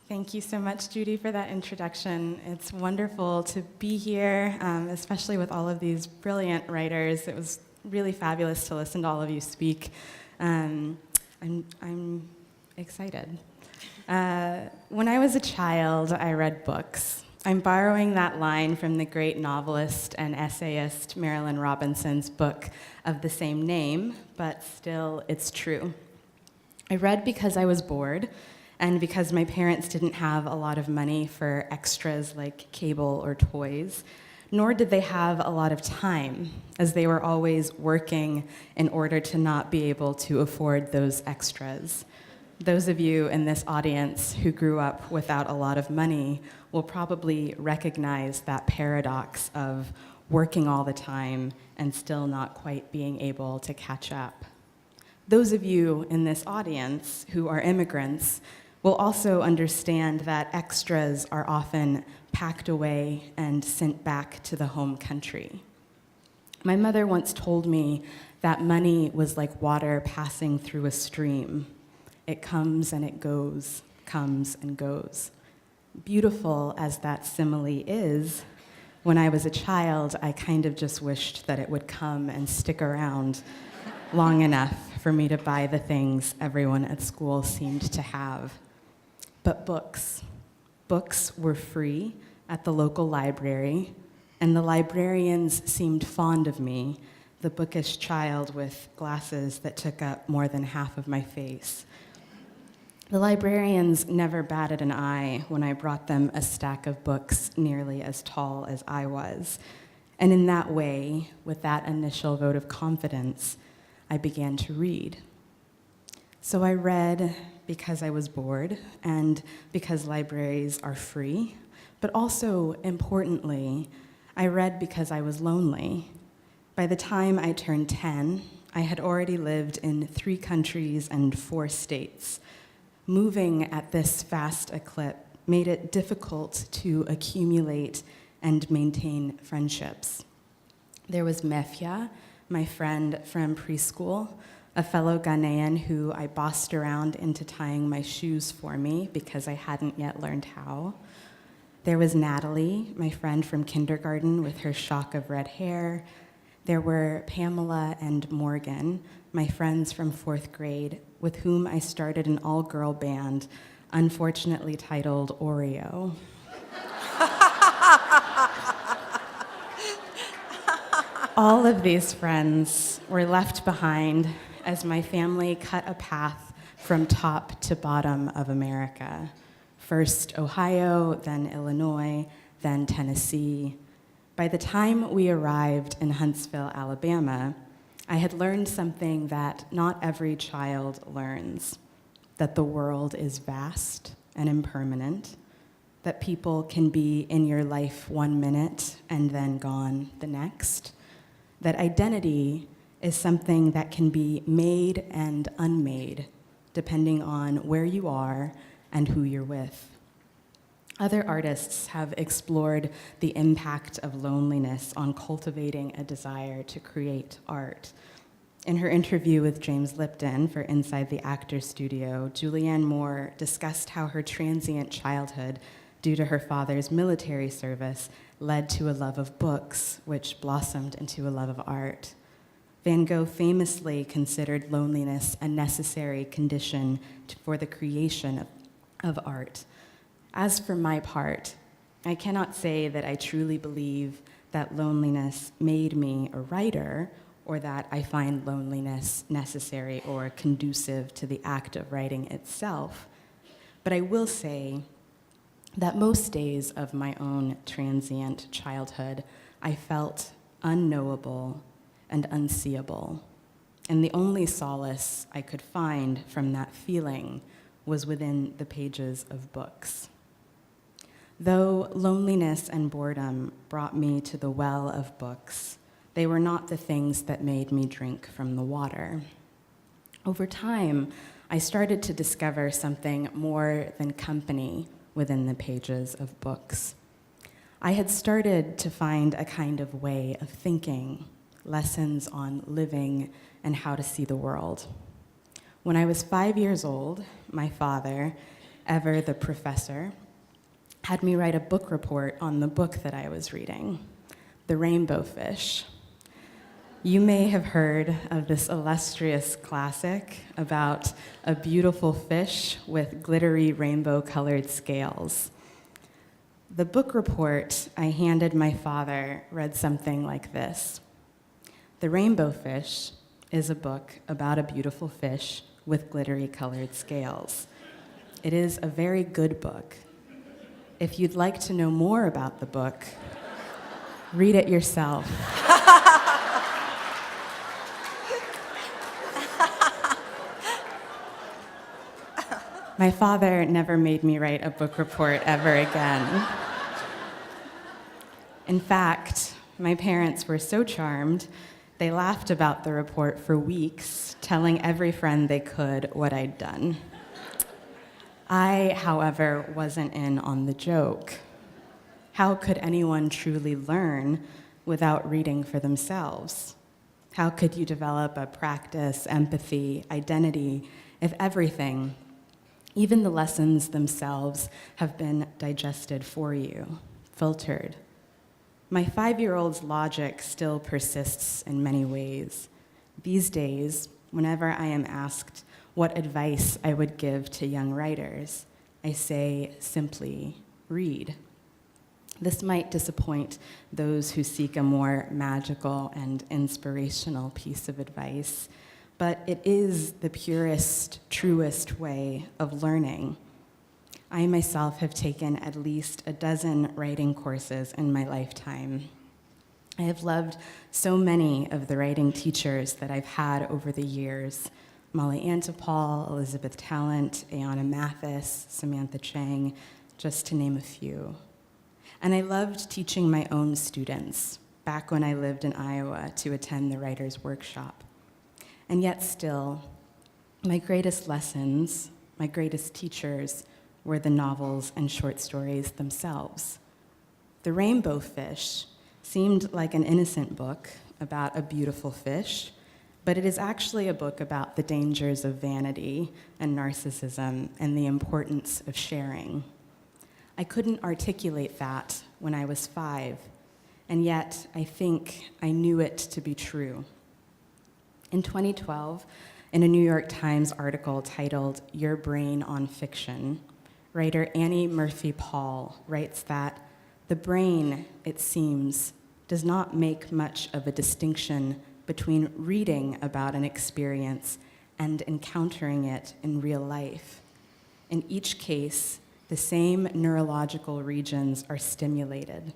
Thank you so much, Judy, for that introduction. It's wonderful to be here, especially with all of these brilliant writers. It was really fabulous to listen to all of you speak. I'm excited. When I was a child, I read books. I'm borrowing that line from the great novelist and essayist Marilynne Robinson's book of the same name, but still, it's true. I read because I was bored, and because my parents didn't have a lot of money for extras like cable or toys, nor did they have a lot of time, as they were always working in order to not be able to afford those extras. Those of you in this audience who grew up without a lot of money will probably recognize that paradox of working all the time and still not quite being able to catch up. Those of you in this audience who are immigrants will also understand that extras are often packed away and sent back to the home country. My mother once told me that money was like water passing through a stream. It comes and it goes, comes and goes. Beautiful as that simile is, when I was a child, I kind of just wished that it would come and stick around long enough for me to buy the things everyone at school seemed to have. But books were free at the local library, and the librarians seemed fond of me, the bookish child with glasses that took up more than half of my face. The librarians never batted an eye when I brought them a stack of books nearly as tall as I was. And in that way, with that initial vote of confidence, I began to read. So I read because I was bored and because libraries are free, but also, importantly, I read because I was lonely. By the time I turned 10, I had already lived in 3 countries and 4 states. Moving at this fast a clip made it difficult to accumulate and maintain friendships. There was Mefia, my friend from preschool, a fellow Ghanaian who I bossed around into tying my shoes for me because I hadn't yet learned how. There was Natalie, my friend from kindergarten with her shock of red hair. There were Pamela and Morgan, my friends from 4th grade, with whom I started an all-girl band, unfortunately titled Oreo. All of these friends were left behind as my family cut a path from top to bottom of America. First Ohio, then Illinois, then Tennessee. By the time we arrived in Huntsville, Alabama, I had learned something that not every child learns, that the world is vast and impermanent, that people can be in your life 1 minute and then gone the next, that identity is something that can be made and unmade, depending on where you are and who you're with. Other artists have explored the impact of loneliness on cultivating a desire to create art. In her interview with James Lipton for Inside the Actors Studio, Julianne Moore discussed how her transient childhood, due to her father's military service, led to a love of books, which blossomed into a love of art. Van Gogh famously considered loneliness a necessary condition for the creation of art. As for my part, I cannot say that I truly believe that loneliness made me a writer, or that I find loneliness necessary or conducive to the act of writing itself. But I will say that most days of my own transient childhood, I felt unknowable and unseeable. And the only solace I could find from that feeling was within the pages of books. Though loneliness and boredom brought me to the well of books, they were not the things that made me drink from the water. Over time, I started to discover something more than company within the pages of books. I had started to find a kind of way of thinking, lessons on living and how to see the world. When I was 5 years old, my father, ever the professor, had me write a book report on the book that I was reading, The Rainbow Fish. You may have heard of this illustrious classic about a beautiful fish with glittery rainbow-colored scales. The book report I handed my father read something like this. The Rainbow Fish is a book about a beautiful fish with glittery colored scales. It is a very good book. If you'd like to know more about the book, read it yourself. My father never made me write a book report ever again. In fact, my parents were so charmed, they laughed about the report for weeks, telling every friend they could what I'd done. I, however, wasn't in on the joke. How could anyone truly learn without reading for themselves? How could you develop a practice, empathy, identity, if everything, even the lessons themselves, have been digested for you, filtered? My 5-year-old's logic still persists in many ways. These days, whenever I am asked what advice I would give to young writers, I say simply, read. This might disappoint those who seek a more magical and inspirational piece of advice, but it is the purest, truest way of learning. I myself have taken at least a dozen writing courses in my lifetime. I have loved so many of the writing teachers that I've had over the years: Molly Antipal, Elizabeth Talent, Ayanna Mathis, Samantha Chang, just to name a few. And I loved teaching my own students back when I lived in Iowa to attend the writer's workshop. And yet still, my greatest lessons, my greatest teachers, were the novels and short stories themselves. The Rainbow Fish seemed like an innocent book about a beautiful fish, but it is actually a book about the dangers of vanity and narcissism and the importance of sharing. I couldn't articulate that when I was 5, and yet I think I knew it to be true. In 2012, in a New York Times article titled "Your Brain on Fiction," writer Annie Murphy Paul writes that the brain, it seems, does not make much of a distinction between reading about an experience and encountering it in real life. In each case, the same neurological regions are stimulated.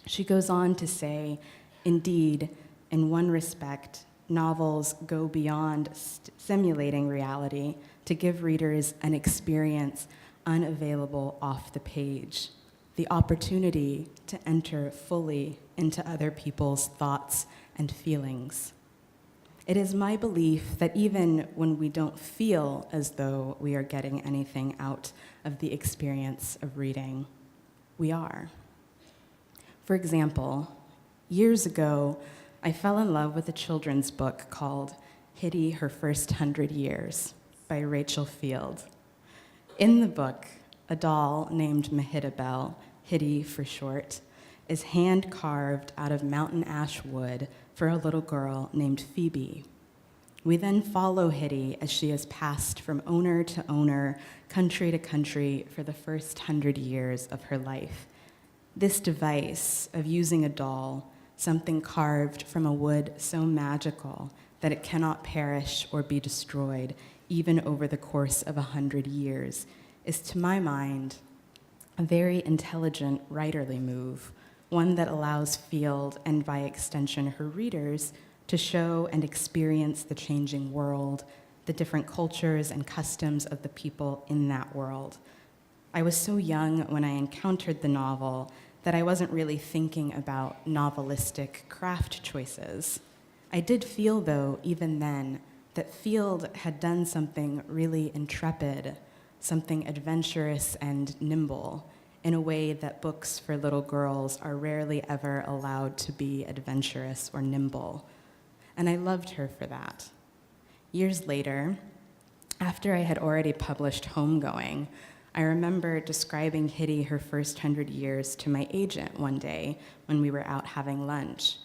She goes on to say, indeed, in one respect, novels go beyond simulating reality to give readers an experience unavailable off the page, the opportunity to enter fully into other people's thoughts and feelings. It is my belief that even when we don't feel as though we are getting anything out of the experience of reading, we are. For example, years ago, I fell in love with a children's book called Hitty, Her First 100 Years by Rachel Field. In the book, a doll named Mehitabel, Hitty for short, is hand-carved out of mountain ash wood for a little girl named Phoebe. We then follow Hitty as she is passed from owner to owner, country to country for the first 100 years of her life. This device of using a doll, something carved from a wood so magical that it cannot perish or be destroyed, even over the course of 100 years, is, to my mind, a very intelligent writerly move, one that allows Field, and by extension her readers, to show and experience the changing world, the different cultures and customs of the people in that world. I was so young when I encountered the novel that I wasn't really thinking about novelistic craft choices. I did feel, though, even then, that Field had done something really intrepid, something adventurous and nimble, in a way that books for little girls are rarely ever allowed to be adventurous or nimble. And I loved her for that. Years later, After I had already published Homegoing, I remember describing Hitty her first 100 years to my agent one day when we were out having lunch.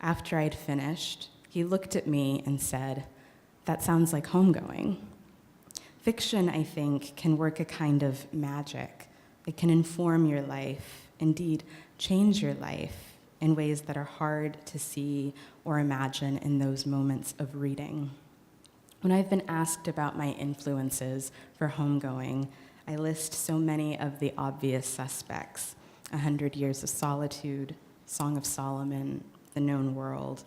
After I'd finished, he looked at me and said, "That sounds like Homegoing." Fiction, I think, can work a kind of magic. It can inform your life, indeed, change your life in ways that are hard to see or imagine in those moments of reading. When I've been asked about my influences for Homegoing, I list so many of the obvious suspects: 100 Years of Solitude, Song of Solomon, The Known World.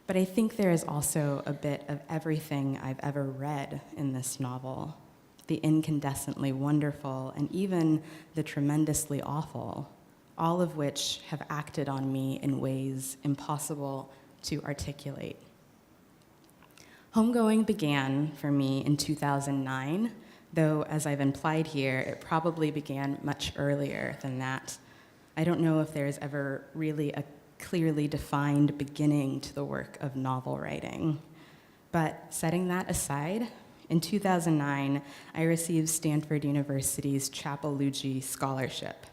But I think there is also a bit of everything I've ever read in this novel: the incandescently wonderful and even the tremendously awful, all of which have acted on me in ways impossible to articulate. Homegoing began for me in 2009, though, as I've implied here, it probably began much earlier than that. I don't know if there is ever really a clearly defined beginning to the work of novel writing. But setting that aside, in 2009, I received Stanford University's Chapeluggi Scholarship.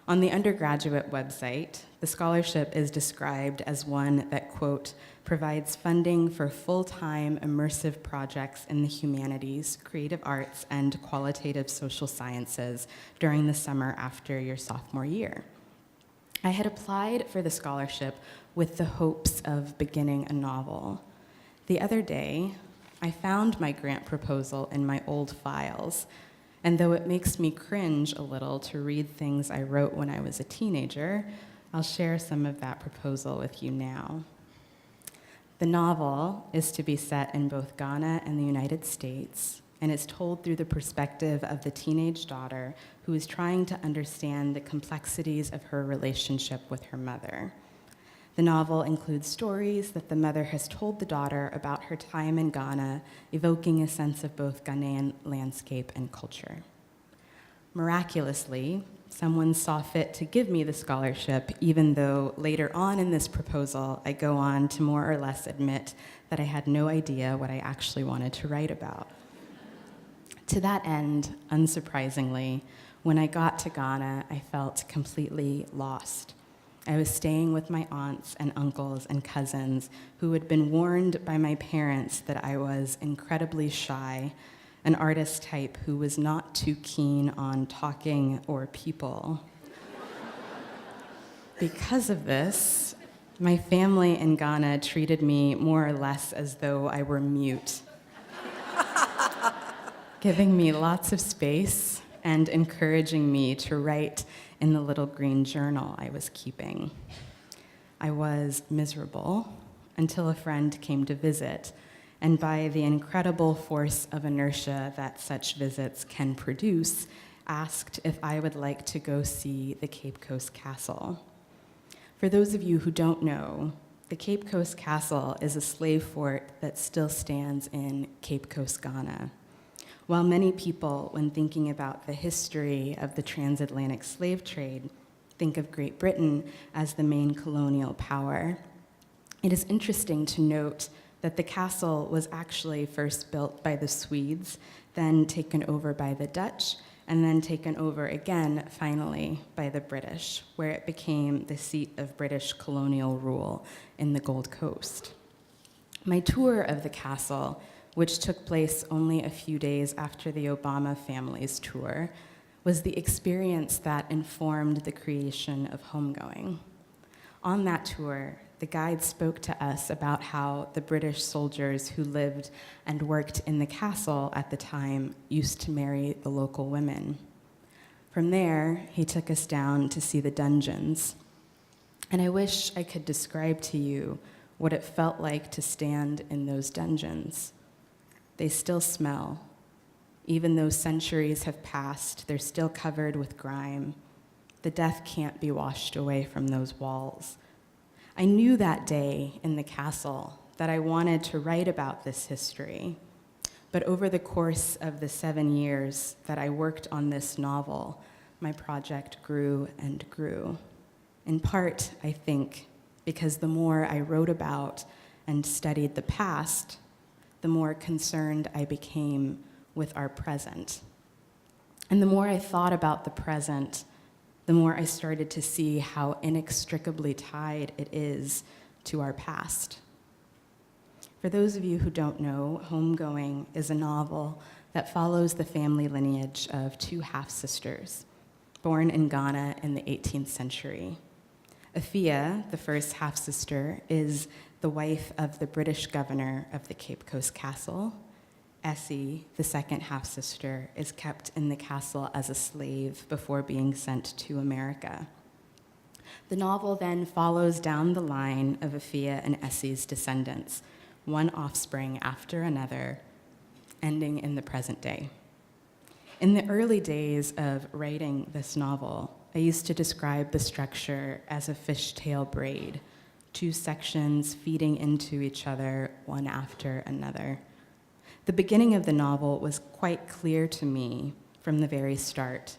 On the undergraduate website, the scholarship is described as one that, quote, provides funding for full-time immersive projects in the humanities, creative arts, and qualitative social sciences during the summer after your sophomore year. I had applied for the scholarship with the hopes of beginning a novel. The other day, I found my grant proposal in my old files, and though it makes me cringe a little to read things I wrote when I was a teenager, I'll share some of that proposal with you now. The novel is to be set in both Ghana and the United States, and it's told through the perspective of the teenage daughter who is trying to understand the complexities of her relationship with her mother. The novel includes stories that the mother has told the daughter about her time in Ghana, evoking a sense of both Ghanaian landscape and culture. Miraculously, someone saw fit to give me the scholarship, even though later on in this proposal, I go on to more or less admit that I had no idea what I actually wanted to write about. To that end, unsurprisingly, when I got to Ghana, I felt completely lost. I was staying with my aunts and uncles and cousins who had been warned by my parents that I was incredibly shy, an artist type who was not too keen on talking or people. Because of this, my family in Ghana treated me more or less as though I were mute, giving me lots of space and encouraging me to write in the little green journal I was keeping. I was miserable until a friend came to visit, and by the incredible force of inertia that such visits can produce, asked if I would like to go see the Cape Coast Castle. For those of you who don't know, the Cape Coast Castle is a slave fort that still stands in Cape Coast, Ghana. While many people, when thinking about the history of the transatlantic slave trade, think of Great Britain as the main colonial power, it is interesting to note that the castle was actually first built by the Swedes, then taken over by the Dutch, and then taken over again, finally, by the British, where it became the seat of British colonial rule in the Gold Coast. My tour of the castle, which took place only a few days after the Obama family's tour, was the experience that informed the creation of Homegoing. On that tour, the guide spoke to us about how the British soldiers who lived and worked in the castle at the time used to marry the local women. From there, he took us down to see the dungeons. And I wish I could describe to you what it felt like to stand in those dungeons. They still smell. Even though centuries have passed, they're still covered with grime. The death can't be washed away from those walls. I knew that day in the castle that I wanted to write about this history. But over the course of the 7 years that I worked on this novel, my project grew and grew. In part, I think, because the more I wrote about and studied the past, the more concerned I became with our present. And the more I thought about the present, the more I started to see how inextricably tied it is to our past. For those of you who don't know, Homegoing is a novel that follows the family lineage of two half-sisters, born in Ghana in the 18th century. Afia, the first half-sister, is the wife of the British governor of the Cape Coast Castle. Essie, the second half-sister, is kept in the castle as a slave before being sent to America. The novel then follows down the line of Afia and Essie's descendants, one offspring after another, ending in the present day. In the early days of writing this novel, I used to describe the structure as a fishtail braid, two sections feeding into each other, one after another. The beginning of the novel was quite clear to me from the very start.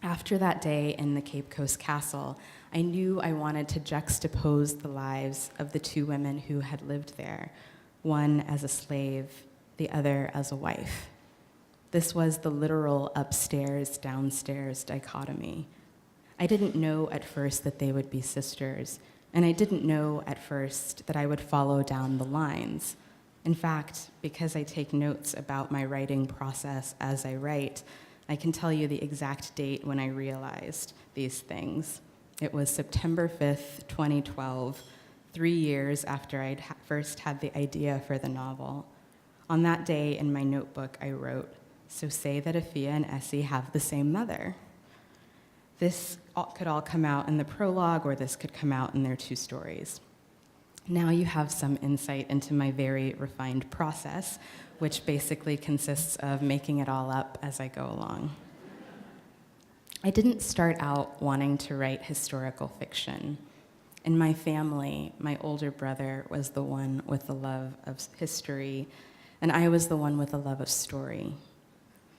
After that day in the Cape Coast Castle, I knew I wanted to juxtapose the lives of the two women who had lived there, one as a slave, the other as a wife. This was the literal upstairs-downstairs dichotomy. I didn't know at first that they would be sisters, and I didn't know at first that I would follow down the lines. In fact, because I take notes about my writing process as I write, I can tell you the exact date when I realized these things. It was September 5th, 2012, 3 years after I'd first had the idea for the novel. On that day in my notebook, I wrote, "So say that Afia and Essie have the same mother." This could all come out in the prologue, or this could come out in their two stories. Now you have some insight into my very refined process, which basically consists of making it all up as I go along. I didn't start out wanting to write historical fiction. In my family, my older brother was the one with the love of history, and I was the one with the love of story.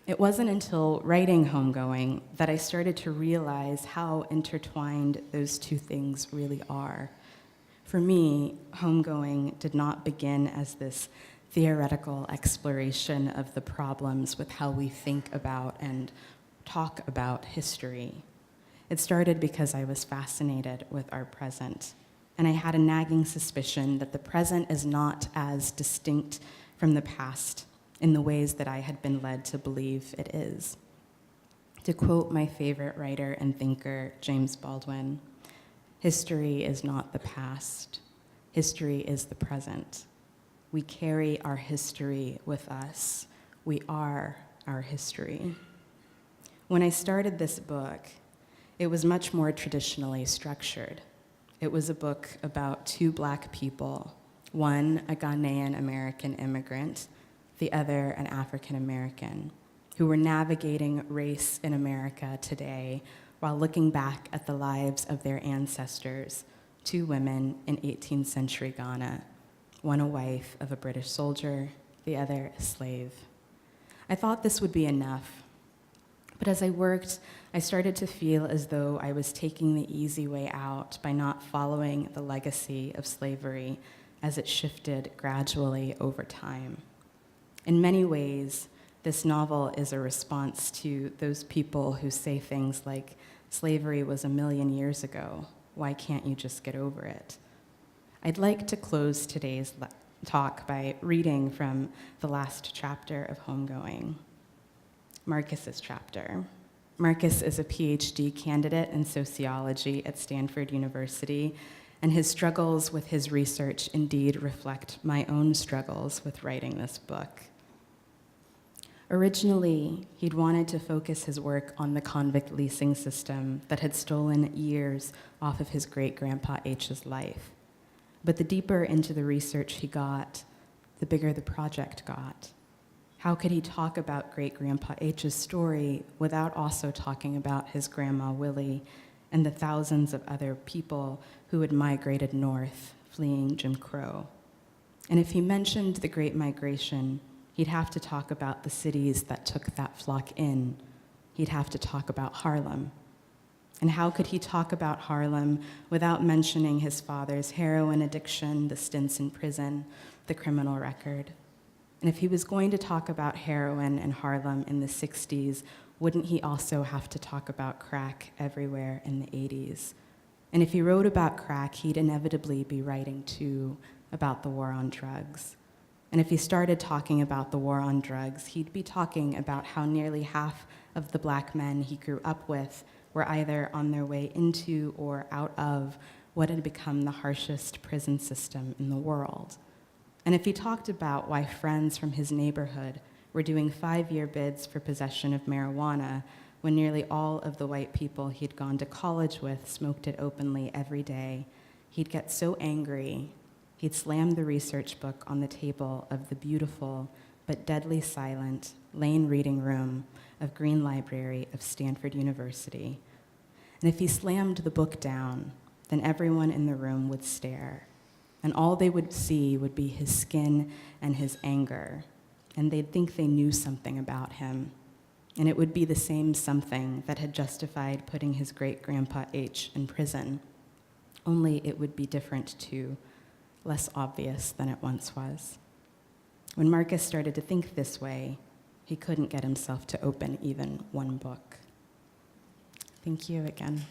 It wasn't until writing Homegoing that I started to realize how intertwined those two things really are. For me, Homegoing did not begin as this theoretical exploration of the problems with how we think about and talk about history. It started because I was fascinated with our present, and I had a nagging suspicion that the present is not as distinct from the past in the ways that I had been led to believe it is. To quote my favorite writer and thinker, James Baldwin, "History is not the past. History is the present. We carry our history with us. We are our history." When I started this book, it was much more traditionally structured. It was a book about two Black people, one a Ghanaian American immigrant, the other an African American, who were navigating race in America today while looking back at the lives of their ancestors, two women in 18th century Ghana, one a wife of a British soldier, the other a slave. I thought this would be enough, but as I worked, I started to feel as though I was taking the easy way out by not following the legacy of slavery as it shifted gradually over time. In many ways, this novel is a response to those people who say things like, "Slavery was 1,000,000 years ago. Why can't you just get over it?" I'd like to close today's talk by reading from the last chapter of Homegoing, Marcus's chapter. Marcus is a PhD candidate in sociology at Stanford University, and his struggles with his research indeed reflect my own struggles with writing this book. Originally, he'd wanted to focus his work on the convict leasing system that had stolen years off of his great-grandpa H's life. But the deeper into the research he got, the bigger the project got. How could he talk about great-grandpa H's story without also talking about his grandma Willie and the thousands of other people who had migrated north, fleeing Jim Crow? And if he mentioned the Great Migration, he'd have to talk about the cities that took that flock in. He'd have to talk about Harlem. And how could he talk about Harlem without mentioning his father's heroin addiction, the stints in prison, the criminal record? And if he was going to talk about heroin in Harlem in the 60s, wouldn't he also have to talk about crack everywhere in the 80s? And if he wrote about crack, he'd inevitably be writing, too, about the war on drugs. And if he started talking about the war on drugs, he'd be talking about how nearly half of the black men he grew up with were either on their way into or out of what had become the harshest prison system in the world. And if he talked about why friends from his neighborhood were doing 5-year bids for possession of marijuana when nearly all of the white people he'd gone to college with smoked it openly every day, he'd get so angry, he'd slam the research book on the table of the beautiful but deadly silent Lane reading room of Green Library of Stanford University. And if he slammed the book down, then everyone in the room would stare, and all they would see would be his skin and his anger, and they'd think they knew something about him. And it would be the same something that had justified putting his great-grandpa H in prison, only it would be different too, less obvious than it once was. When Marcus started to think this way, he couldn't get himself to open even one book. Thank you again.